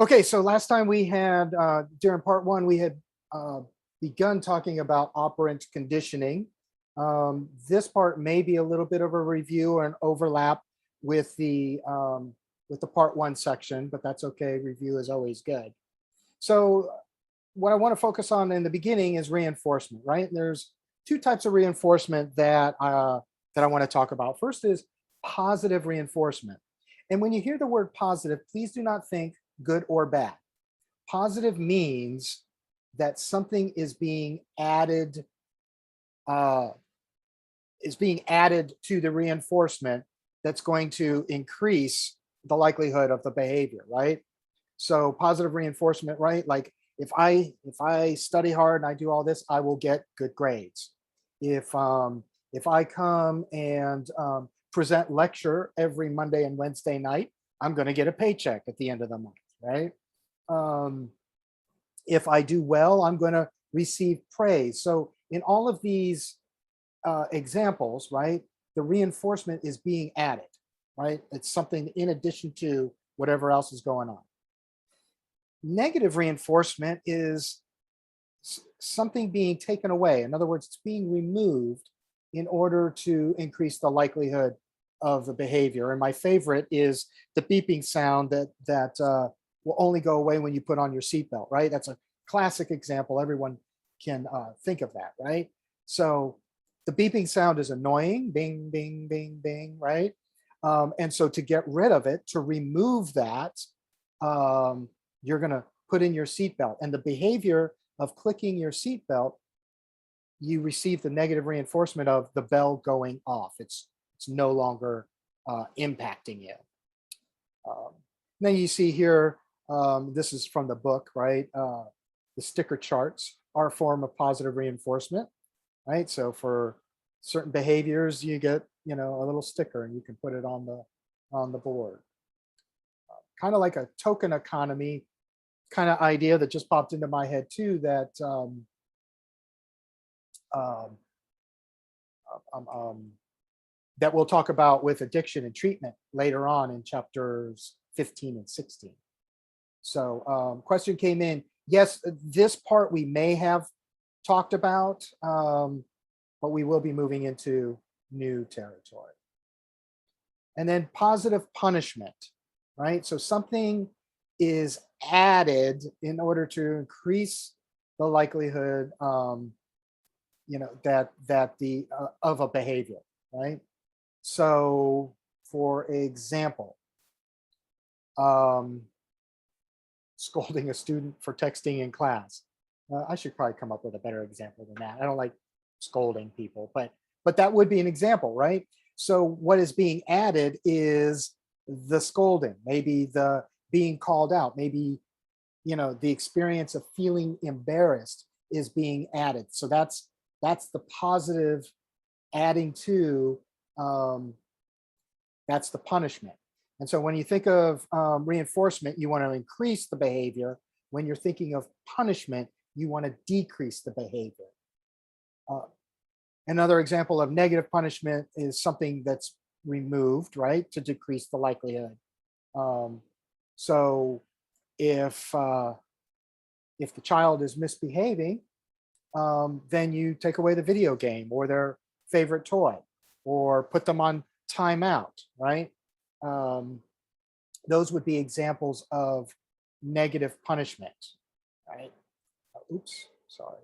Okay, so last time we had, during part one, we had uh, begun talking about operant conditioning. This part may be a little bit of a review or an overlap with the part one section, but that's okay. Review is always good. So what I want to focus on in the beginning is reinforcement, right? There's two types of reinforcement that I want to talk about. First is positive reinforcement. And when you hear the word positive, please do not think good or bad. Positive means that something uh, is being added to the reinforcement that's going to increase the likelihood of the behavior, right? So positive reinforcement, right? Like if I study hard and I do all this, I will get good grades. If I come and present lecture every Monday and Wednesday night, I'm going to get a paycheck at the end of the month, right? Um, if I do well, I'm going to receive praise. So in all of these examples, right, the reinforcement is being added, right? It's something in addition to whatever else is going on. Negative reinforcement is something being taken away. In other words, it's being removed in order to increase the likelihood of the behavior. And my favorite is the beeping sound that will only go away when you put on your seatbelt, right? That's a classic example. Everyone can think of that, right? So the beeping sound is annoying, bing, bing, bing, bing, right? And so to get rid of it, to remove that, you're going to put in your seatbelt. And the behavior of clicking your seatbelt, you receive the negative reinforcement of the bell going off. It's no longer impacting you. Then you see here, this is from the book, right? The sticker charts are a form of positive reinforcement, right? So for certain behaviors, you get a little sticker, and you can put it on the board. Kind of like a token economy kind of idea that just popped into my head too. Um, that we'll talk about with addiction and treatment later on in chapters 15 and 16. So question came in. Yes, this part we may have talked about, but we will be moving into new territory. And then positive punishment, right? So something is added in order to increase the likelihood, that the of a behavior, right? So, for example, scolding a student for texting in class. I should probably come up with a better example than that. I don't like scolding people, but that would be an example, right? So what is being added is the scolding, maybe the being called out, maybe the experience of feeling embarrassed is being added. So that's the positive adding to, that's the punishment. And so when you think of reinforcement, you want to increase the behavior. When you're thinking of punishment, you want to decrease the behavior. Another example of negative punishment is something that's removed, right, to decrease the likelihood. So if the child is misbehaving, then you take away the video game or their favorite toy, or put them on timeout, right? Those would be examples of negative punishment, right? Oops, sorry.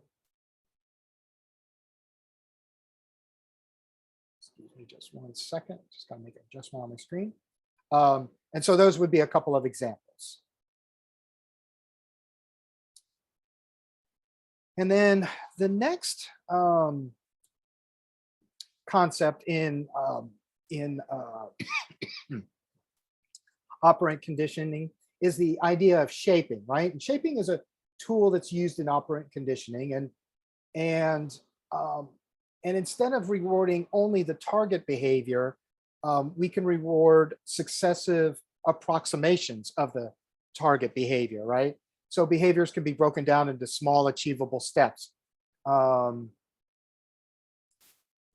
Excuse me just 1 second. Just got to make an adjustment on my screen. And so those would be a couple of examples. And then the next concept in operant conditioning is the idea of shaping, right? And shaping is a tool that's used in operant conditioning, and instead of rewarding only the target behavior, we can reward successive approximations of the target behavior, right? So behaviors can be broken down into small achievable steps.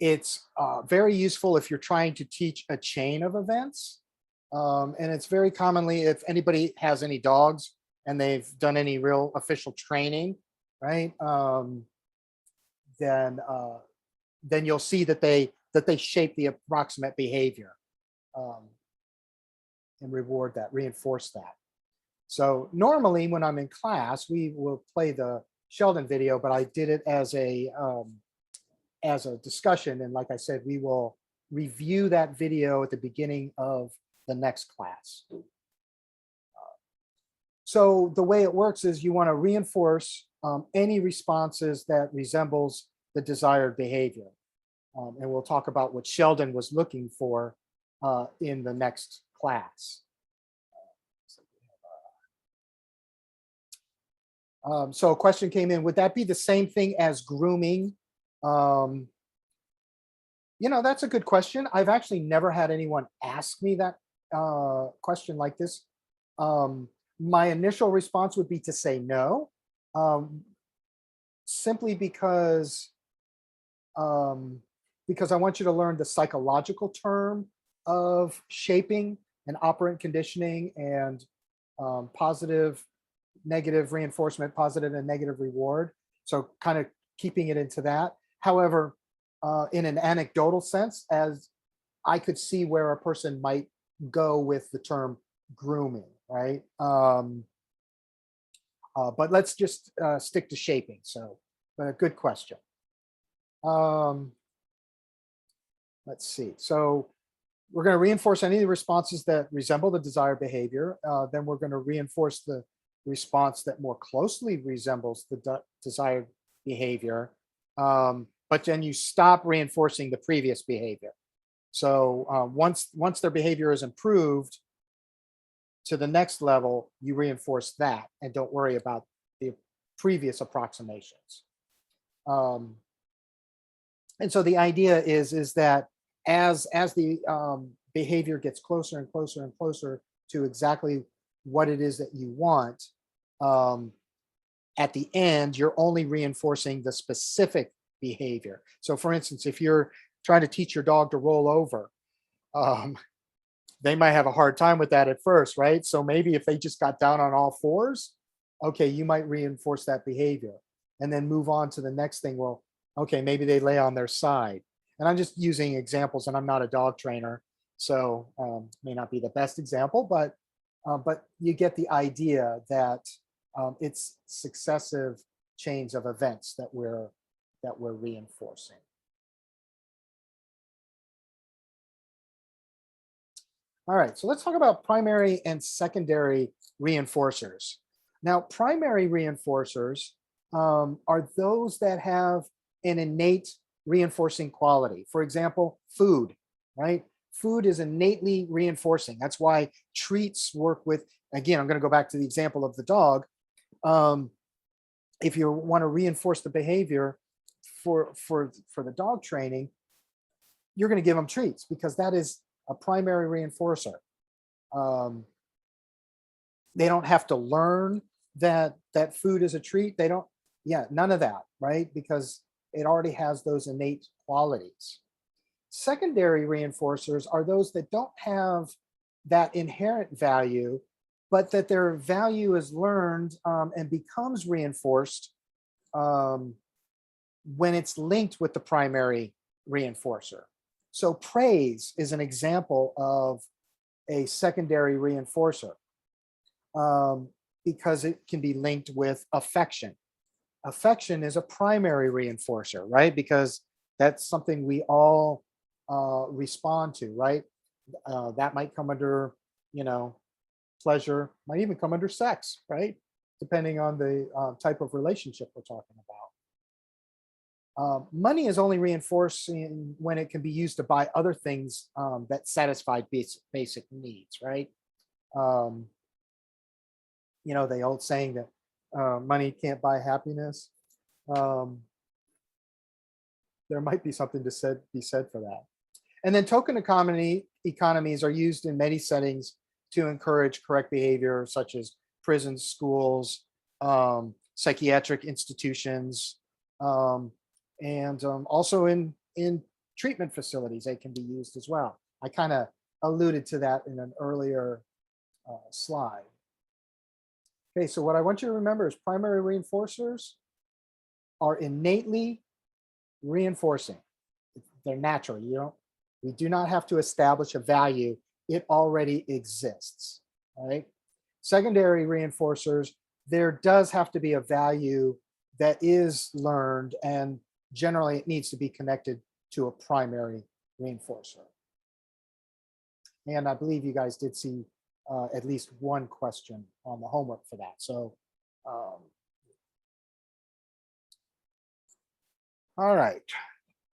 It's very useful if you're trying to teach a chain of events. And it's very commonly, if anybody has any dogs and they've done any real official training, right? Then then you'll see that they shape the approximate behavior, um, and reward that, reinforce that. So normally when I'm in class, we will play the Sheldon video, but I did it as a discussion. And like I said, we will review that video at the beginning of the next class. So the way it works is you want to reinforce any responses that resembles the desired behavior. And we'll talk about what Sheldon was looking for in the next class. So a question came in, would that be the same thing as grooming? That's a good question. I've actually never had anyone ask me that question like this. My initial response would be to say no, simply because I want you to learn the psychological term of shaping and operant conditioning and positive, negative reinforcement, positive and negative reward. So kind of keeping it into that. However, in an anecdotal sense, as I could see where a person might go with the term grooming, right? But let's just stick to shaping. So, but a good question. Let's see. So we're going to reinforce any of the responses that resemble the desired behavior. Then we're going to reinforce the response that more closely resembles the desired behavior. But then you stop reinforcing the previous behavior. So once their behavior is improved to the next level, you reinforce that and don't worry about the previous approximations. And so the idea is that as the behavior gets closer and closer and closer to exactly what it is that you want, at the end, you're only reinforcing the specific behavior. So for instance, if you're trying to teach your dog to roll over, they might have a hard time with that at first, right? So maybe if they just got down on all fours, okay, you might reinforce that behavior and then move on to the next thing. Well, okay, maybe they lay on their side. And I'm just using examples, and I'm not a dog trainer, so may not be the best example, but you get the idea that it's successive chains of events that we're reinforcing. All right, so let's talk about primary and secondary reinforcers. Now, primary reinforcers are those that have an innate reinforcing quality. For example, food, right? Food is innately reinforcing. That's why treats work with, again, I'm going to go back to the example of the dog. If you want to reinforce the behavior for the dog training, you're going to give them treats because that is a primary reinforcer. They don't have to learn that food is a treat. They don't, none of that, right? Because it already has those innate qualities. Secondary reinforcers are those that don't have that inherent value, but that their value is learned and becomes reinforced when it's linked with the primary reinforcer. So praise is an example of a secondary reinforcer because it can be linked with affection. Affection is a primary reinforcer, right? Because that's something we all respond to, right? That might come under, pleasure, might even come under sex, right? Depending on the type of relationship we're talking about. Money is only reinforcing when it can be used to buy other things that satisfy basic needs, right? The old saying that money can't buy happiness. There might be something to be said for that. And then token economies are used in many settings to encourage correct behavior, such as prisons, schools, psychiatric institutions, and also in treatment facilities, they can be used as well. I kind of alluded to that in an earlier slide. Okay, so what I want you to remember is primary reinforcers are innately reinforcing. They're natural. We do not have to establish a value. It already exists. All right. Secondary reinforcers, there does have to be a value that is learned, and generally it needs to be connected to a primary reinforcer. And I believe you guys did see at least one question on the homework for that. So, all right.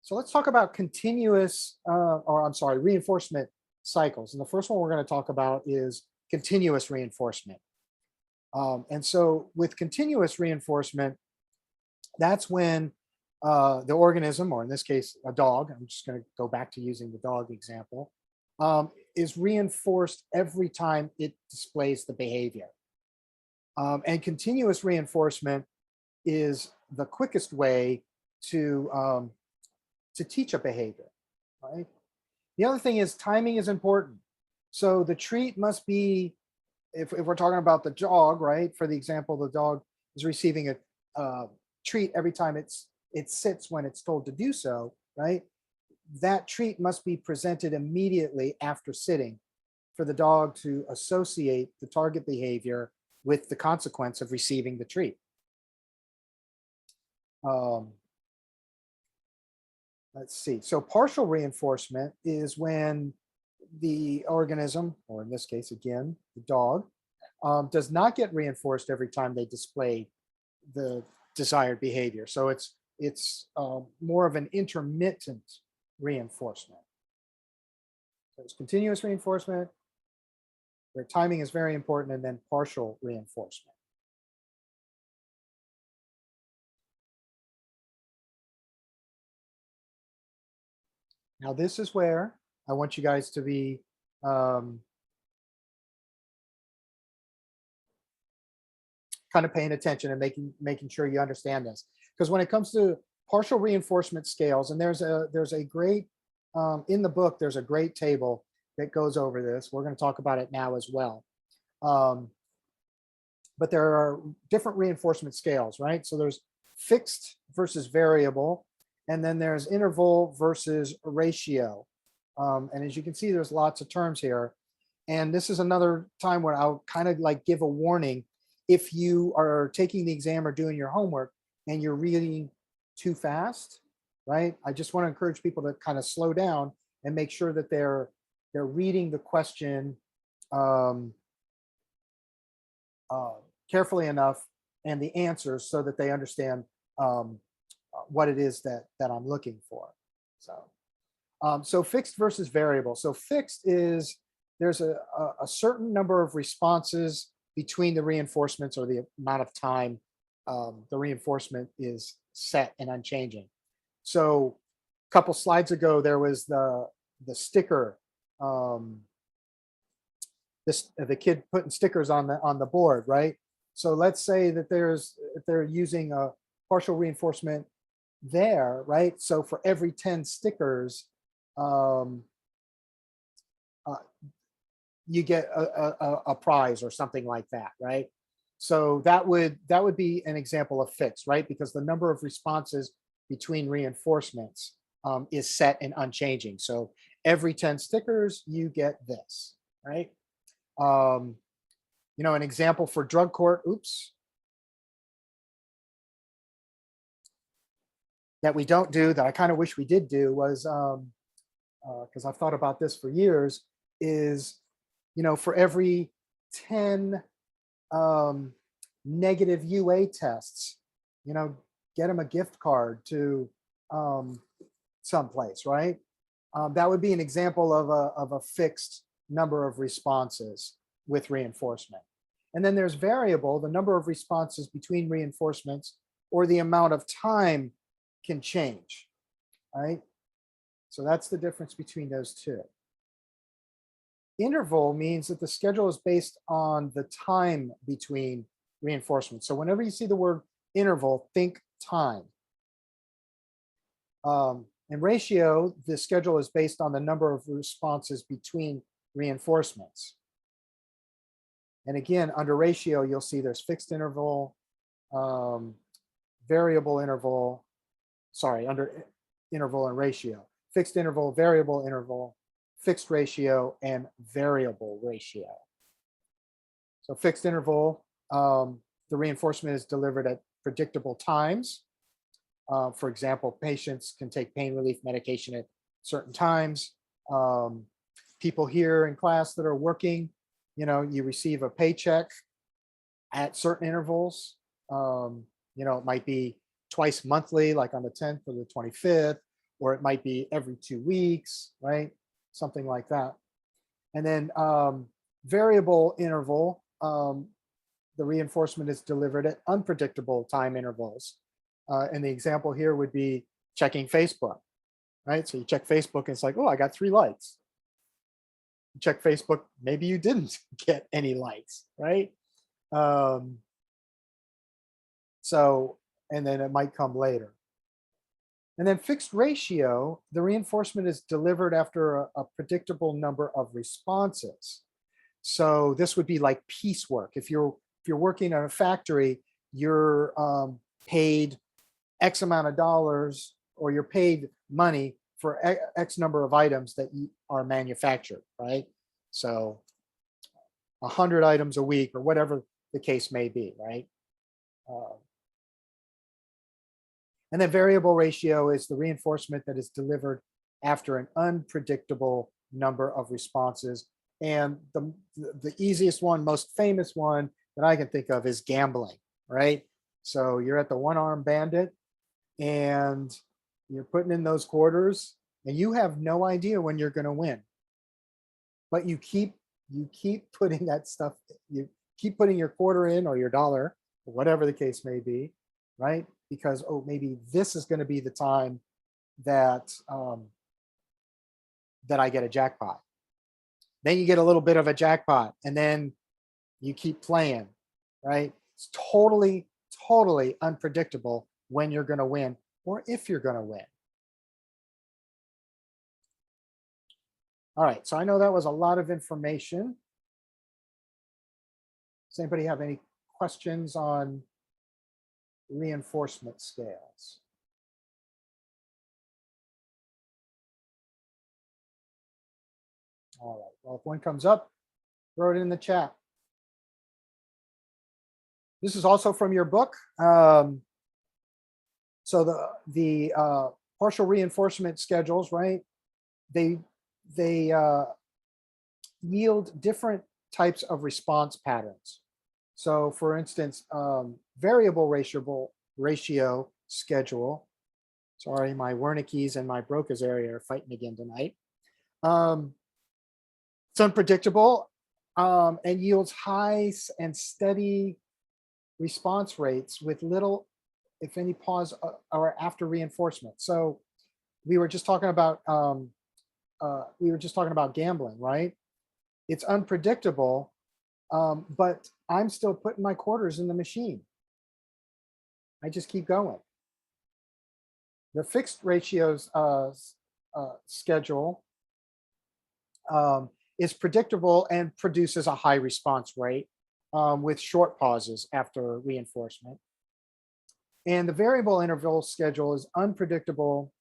So let's talk about continuous, or I'm sorry, reinforcement cycles. And the first one we're going to talk about is continuous reinforcement. And so with continuous reinforcement, that's when the organism, or in this case, a dog, I'm just going to go back to using the dog example, is reinforced every time it displays the behavior. And continuous reinforcement is the quickest way to teach a behavior, right? The other thing is timing is important. So the treat must be, if we're talking about the dog, right? For the example, the dog is receiving a treat every time it sits when it's told to do so, right? That treat must be presented immediately after sitting for the dog to associate the target behavior with the consequence of receiving the treat. Let's see. So partial reinforcement is when the organism, or in this case, again, the dog, does not get reinforced every time they display the desired behavior. So it's more of an intermittent reinforcement. So it's continuous reinforcement, where timing is very important, and then partial reinforcement. Now, this is where I want you guys to be kind of paying attention and making sure you understand this. Because when it comes to partial reinforcement scales, and there's a great in the book, there's a great table that goes over this. We're going to talk about it now as well. But there are different reinforcement scales, right? So there's fixed versus variable, and then there's interval versus ratio. And as you can see, there's lots of terms here. And this is another time where I'll kind of like give a warning if you are taking the exam or doing your homework and you're reading too fast, right? I just want to encourage people to kind of slow down and make sure that they're reading the question carefully enough and the answers so that they understand what it is that I'm looking for. So fixed versus variable. So fixed is there's a certain number of responses between the reinforcements, or the amount of time the reinforcement is set and unchanging. So a couple slides ago, there was the sticker, the kid putting stickers on the board, right? So let's say that if they're using a partial reinforcement there, right? So for every 10 stickers, you get a prize or something like that, right? So that would be an example of fixed, right? Because the number of responses between reinforcements is set and unchanging. So every 10 stickers, you get this, right? An example for drug court, that we don't do, that I kind of wish we did do, was because I've thought about this for years, is for every 10 negative UA tests, get them a gift card to someplace, right? That would be an example of a fixed number of responses with reinforcement. And then there's variable, the number of responses between reinforcements, or the amount of time can change, right? So that's the difference between those two. Interval means that the schedule is based on the time between reinforcements. So whenever you see the word interval, think time. And ratio, the schedule is based on the number of responses between reinforcements. And again, under ratio, you'll see there's fixed interval, variable interval, sorry, under interval and ratio, fixed interval, variable interval, fixed ratio, and variable ratio. So fixed interval, the reinforcement is delivered at predictable times. For example, patients can take pain relief medication at certain times. People here in class that are working, you receive a paycheck at certain intervals. It might be twice monthly, like on the 10th or the 25th, or it might be every 2 weeks, right? Something like that. And then variable interval, the reinforcement is delivered at unpredictable time intervals. And the example here would be checking Facebook, right? So you check Facebook and it's like, oh, I got 3 likes. You check Facebook, maybe you didn't get any likes, right? And then it might come later. And then fixed ratio, the reinforcement is delivered after a predictable number of responses. So this would be like piecework. If you're working in a factory, you're paid X amount of dollars, or you're paid money for X number of items that are manufactured, right? So 100 items a week, or whatever the case may be, right? And then variable ratio is the reinforcement that is delivered after an unpredictable number of responses. And the easiest one, most famous one that I can think of is gambling, right? So you're at the one-armed bandit and you're putting in those quarters and you have no idea when you're going to win. But you keep putting that stuff, you keep putting your quarter in, or your dollar, or whatever the case may be, right? Because, oh, maybe this is going to be the time that that I get a jackpot. Then you get a little bit of a jackpot, and then you keep playing, right? It's totally unpredictable when you're going to win, or if you're going to win. All right, so I know that was a lot of information. Does anybody have any questions on reinforcement scales? All right, well, if one comes up, throw it in the chat. This is also from your book. So the partial reinforcement schedules, right? They yield different types of response patterns. So for instance, variable ratio schedule. Sorry, my Wernicke's and my Broca's area are fighting again tonight. It's unpredictable and yields high and steady response rates with little, if any, pause or after reinforcement. So we were just talking about gambling, right? It's unpredictable, but I'm still putting my quarters in the machine. I just keep going. The fixed ratios schedule is predictable and produces a high response rate with short pauses after reinforcement. And the variable interval schedule is unpredictable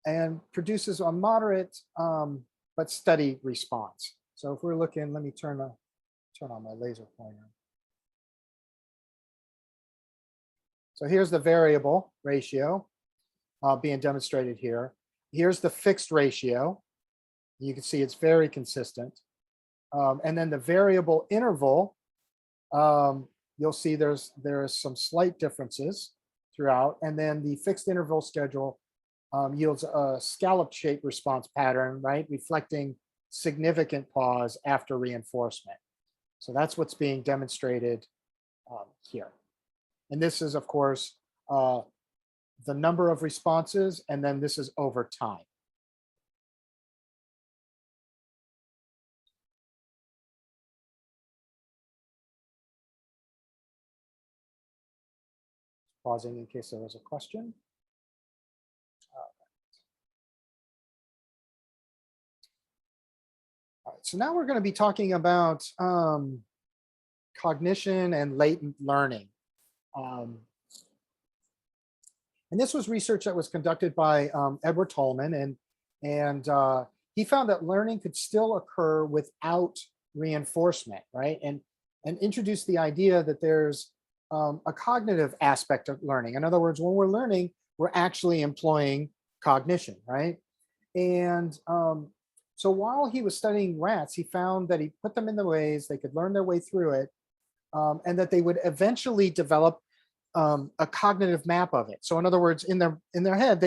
and produces a moderate but steady response. So if we're looking, let me turn on my laser pointer. So here's the variable ratio being demonstrated here. Here's the fixed ratio. You can see it's very consistent. And then the variable interval, you'll see there's some slight differences throughout. And then the fixed interval schedule yields a scallop shaped response pattern, right? Reflecting significant pause after reinforcement. So that's what's being demonstrated here. And this is, of course, the number of responses, and then this is over time. Pausing in case there was a question. All right, so now we're going to be talking about cognition and latent learning. Um, and this was research that was conducted by Edward Tolman, and he found that learning could still occur without reinforcement, right? And introduced the idea that there's a cognitive aspect of learning. In other words, when we're learning, we're actually employing cognition, right? And so while he was studying rats, he found that he put them in the ways they could learn their way through it, and that they would eventually develop a cognitive map of it. So in other words, in their head,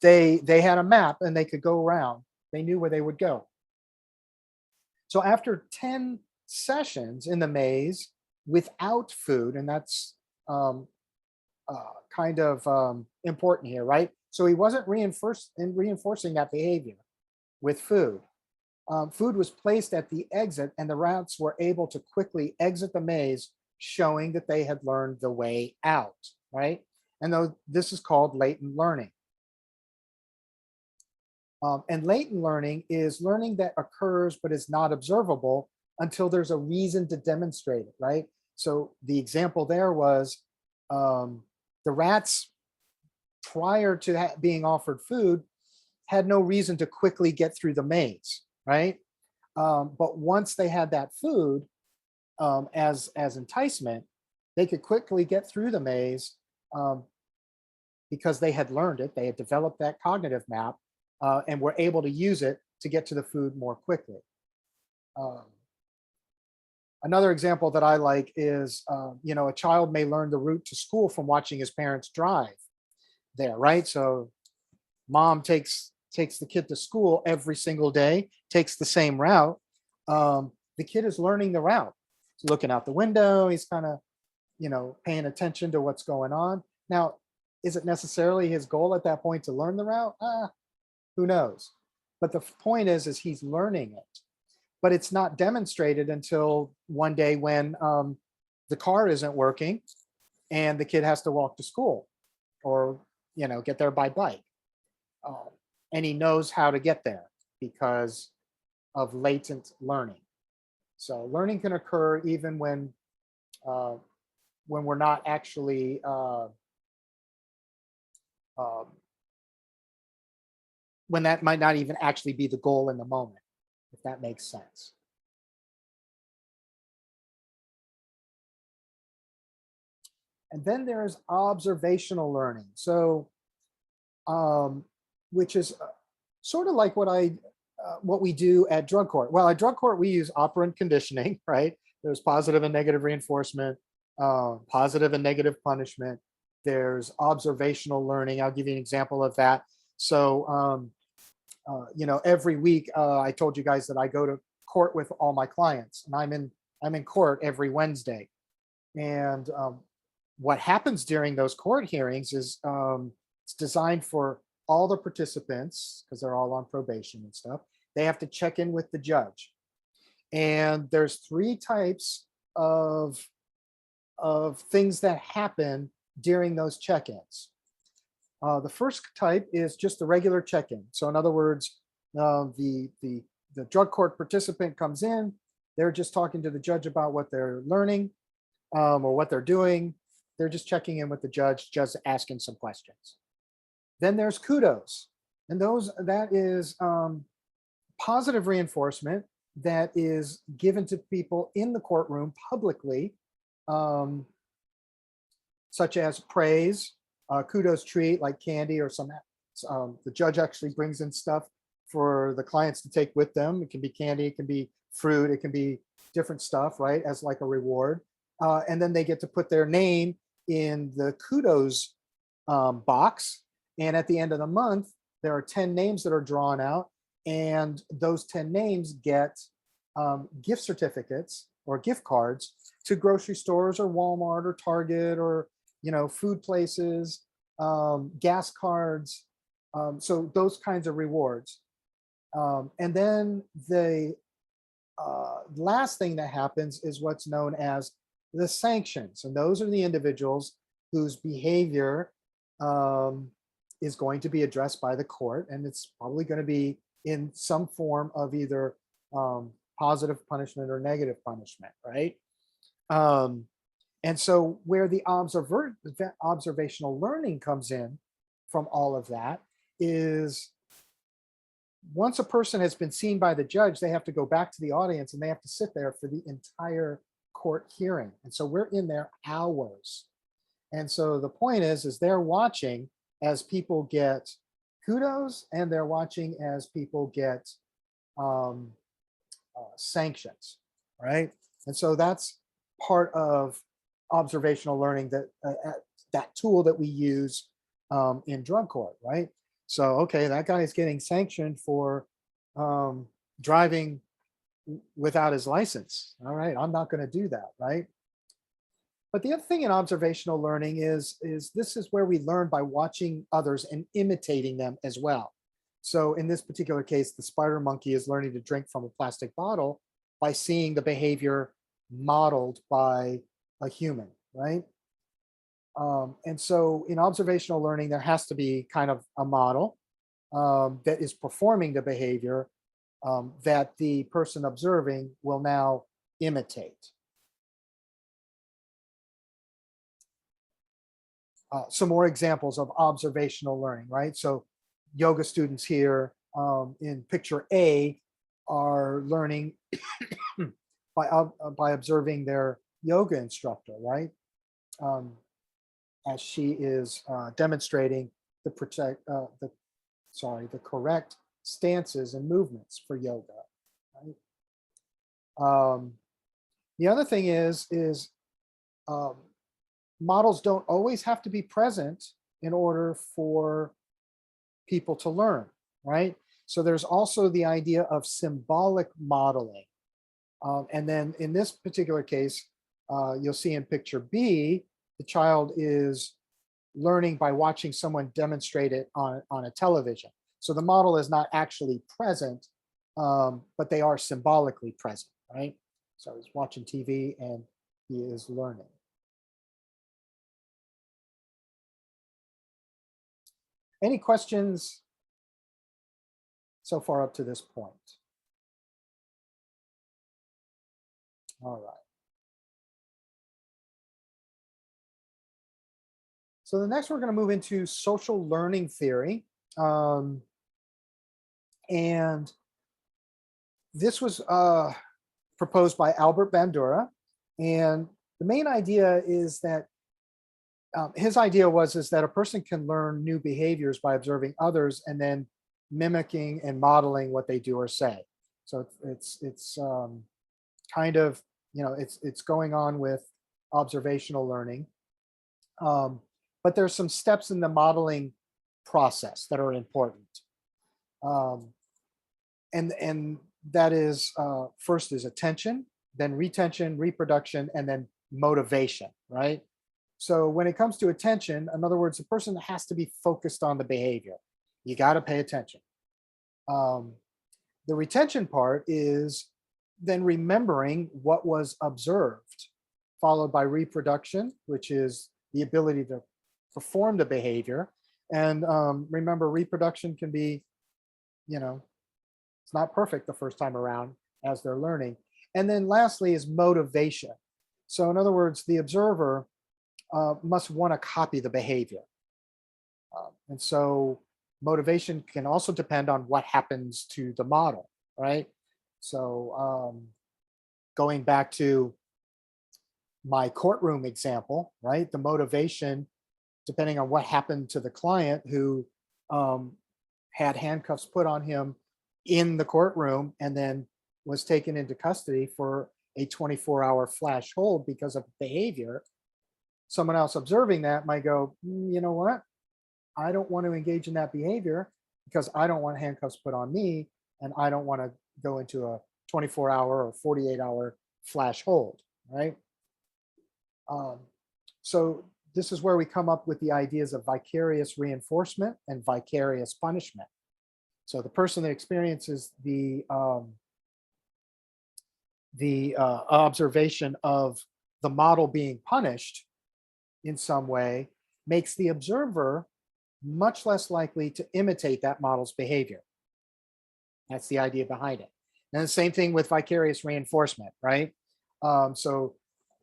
they had a map and they could go around. They knew where they would go. So after 10 sessions in the maze without food, and that's kind of important here, right? So he wasn't reinforcing that behavior with food. Food was placed at the exit, and the rats were able to quickly exit the maze, showing that they had learned the way out, right? And though this is called latent learning. And latent learning is learning that occurs but is not observable until there's a reason to demonstrate it, right? So the example there was the rats, prior to being offered food, had no reason to quickly get through the maze, right? But once they had that food as enticement, they could quickly get through the maze because they had learned it. They had developed that cognitive map and were able to use it to get to the food more quickly. Another example that I like is, a child may learn the route to school from watching his parents drive there, right? So mom takes the kid to school every single day, takes the same route. The kid is learning the route. He's looking out the window. He's kind of, paying attention to what's going on. Now, is it necessarily his goal at that point to learn the route? Who knows? But the point is he's learning it. But it's not demonstrated until one day when the car isn't working and the kid has to walk to school or, get there by bike. And he knows how to get there because of latent learning. So learning can occur even when we're not actually when that might not even actually be the goal in the moment, if that makes sense. And then there's observational learning. So, which is sort of like what we do at drug court. Well, at drug court, we use operant conditioning, right? There's positive and negative reinforcement, positive and negative punishment. There's observational learning. I'll give you an example of that. So, every week, I told you guys that I go to court with all my clients, and I'm in court every Wednesday. And what happens during those court hearings is it's designed for all the participants, because they're all on probation and stuff. They have to check in with the judge. And there's 3 types of things that happen during those check-ins. The first type is just the regular check-in. So in other words, the drug court participant comes in, they're just talking to the judge about what they're learning or what they're doing. They're just checking in with the judge, just asking some questions. Then there's kudos. And that is positive reinforcement that is given to people in the courtroom publicly, such as praise, kudos treat like candy or some. The judge actually brings in stuff for the clients to take with them. It can be candy, it can be fruit, it can be different stuff, right? As like a reward. And then they get to put their name in the kudos box. And at the end of the month, there are 10 names that are drawn out. And those 10 names get gift certificates or gift cards to grocery stores or Walmart or Target or, food places, gas cards. So those kinds of rewards. And then the last thing that happens is what's known as the sanctions. And those are the individuals whose behavior is going to be addressed by the court. And it's probably going to be in some form of either positive punishment or negative punishment, right? And so where the observational learning comes in from all of that is once a person has been seen by the judge, they have to go back to the audience and they have to sit there for the entire court hearing. And so we're in there hours. And so the point is they're watching as people get kudos and they're watching as people get sanctions, right? And so that's part of observational learning, that tool that we use in drug court, right? So, okay, that guy is getting sanctioned for driving without his license. All right, I'm not going to do that, right? But the other thing in observational learning is this is where we learn by watching others and imitating them as well. So in this particular case, the spider monkey is learning to drink from a plastic bottle by seeing the behavior modeled by a human, right? And so in observational learning, there has to be kind of a model that is performing the behavior that the person observing will now imitate. Some more examples of observational learning, right? So yoga students here in picture A are learning by observing their yoga instructor, right? As she is demonstrating the correct stances and movements for yoga. Right? The other thing is models don't always have to be present in order for people to learn, right? So there's also the idea of symbolic modeling. And then in this particular case, you'll see in picture B, the child is learning by watching someone demonstrate it on a television. So the model is not actually present, but they are symbolically present, right? So he's watching TV and he is learning. Any questions so far up to this point? All right. So the next we're going to move into social learning theory. And this was proposed by Albert Bandura. And the main idea is that his idea was that a person can learn new behaviors by observing others and then mimicking and modeling what they do or say. So it's kind of, you know, it's going on with observational learning. But there's some steps in the modeling process that are important. And that is first is attention, then retention, reproduction, and then motivation, right? So when it comes to attention, in other words, the person has to be focused on the behavior. You got to pay attention. The retention part is then remembering what was observed, followed by reproduction, which is the ability to perform the behavior. And remember, reproduction can be, you know, it's not perfect the first time around as they're learning. And then lastly is motivation. So in other words, the observer must want to copy the behavior. And so motivation can also depend on what happens to the model, right? So going back to my courtroom example, right? The motivation, depending on what happened to the client who had handcuffs put on him in the courtroom and then was taken into custody for a 24-hour flash hold because of behavior. Someone else observing that might go, you know what? I don't want to engage in that behavior because I don't want handcuffs put on me and I don't want to go into a 24-hour or 48-hour flash hold, right? So this is where we come up with the ideas of vicarious reinforcement and vicarious punishment. So the person that experiences the observation of the model being punished in some way makes the observer much less likely to imitate that model's behavior. That's the idea behind it. And the same thing with vicarious reinforcement, right? So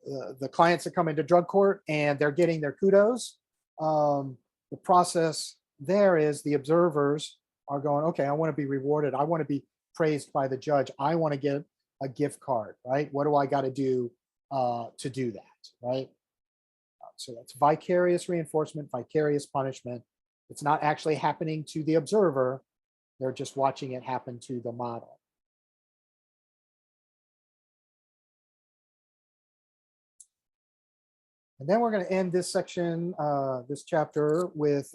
the clients that come into drug court and they're getting their kudos, the process there is the observers are going, okay, I want to be rewarded. I want to be praised by the judge. I want to get a gift card, right? What do I got to do that, right? So that's vicarious reinforcement, vicarious punishment. It's not actually happening to the observer. They're just watching it happen to the model. And then we're going to end this section, this chapter, with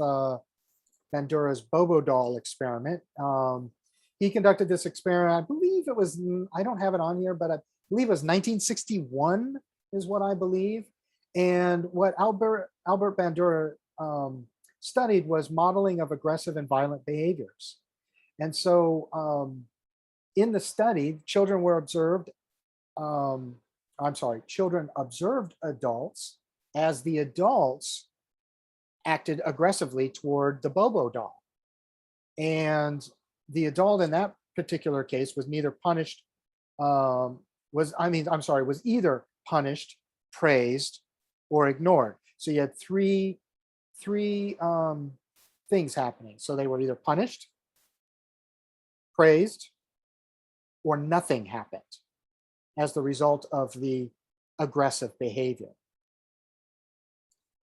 Bandura's Bobo doll experiment. He conducted this experiment, I believe it was, I don't have it on here, but I believe it was 1961 is what I believe. And what Albert Bandura studied was modeling of aggressive and violent behaviors. And so in the study, children observed adults as the adults acted aggressively toward the Bobo doll. And the adult in that particular case was neither punished, was either punished, praised, or ignored. So you had three things happening. So they were either punished, praised, or nothing happened as the result of the aggressive behavior.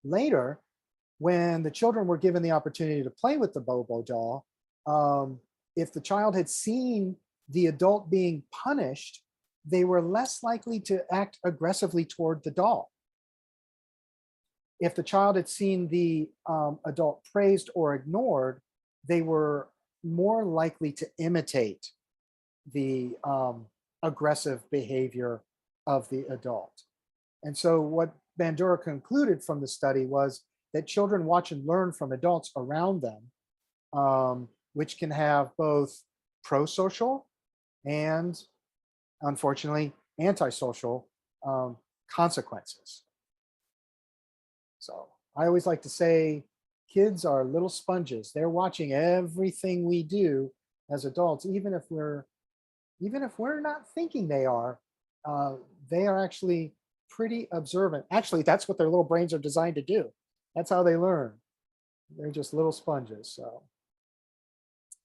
Later, when the children were given the opportunity to play with the Bobo doll, if the child had seen the adult being punished, they were less likely to act aggressively toward the doll. If the child had seen the adult praised or ignored, they were more likely to imitate the aggressive behavior of the adult. And so what Bandura concluded from the study was that children watch and learn from adults around them, which can have both pro-social and, unfortunately, antisocial consequences. So I always like to say, kids are little sponges. They're watching everything we do as adults, even if we're not thinking they are actually pretty observant. Actually, that's what their little brains are designed to do. That's how they learn. They're just little sponges.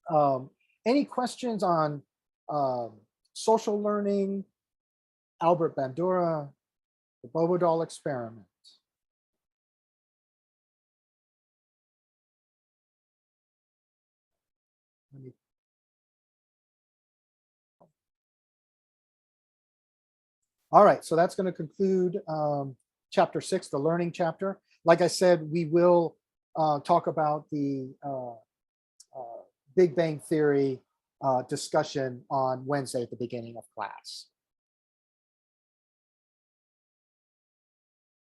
So, any questions on social learning, Albert Bandura, the Bobo doll experiment? All right, so that's going to conclude chapter 6, the learning chapter. Like I said, we will talk about the Big Bang Theory discussion on Wednesday at the beginning of class.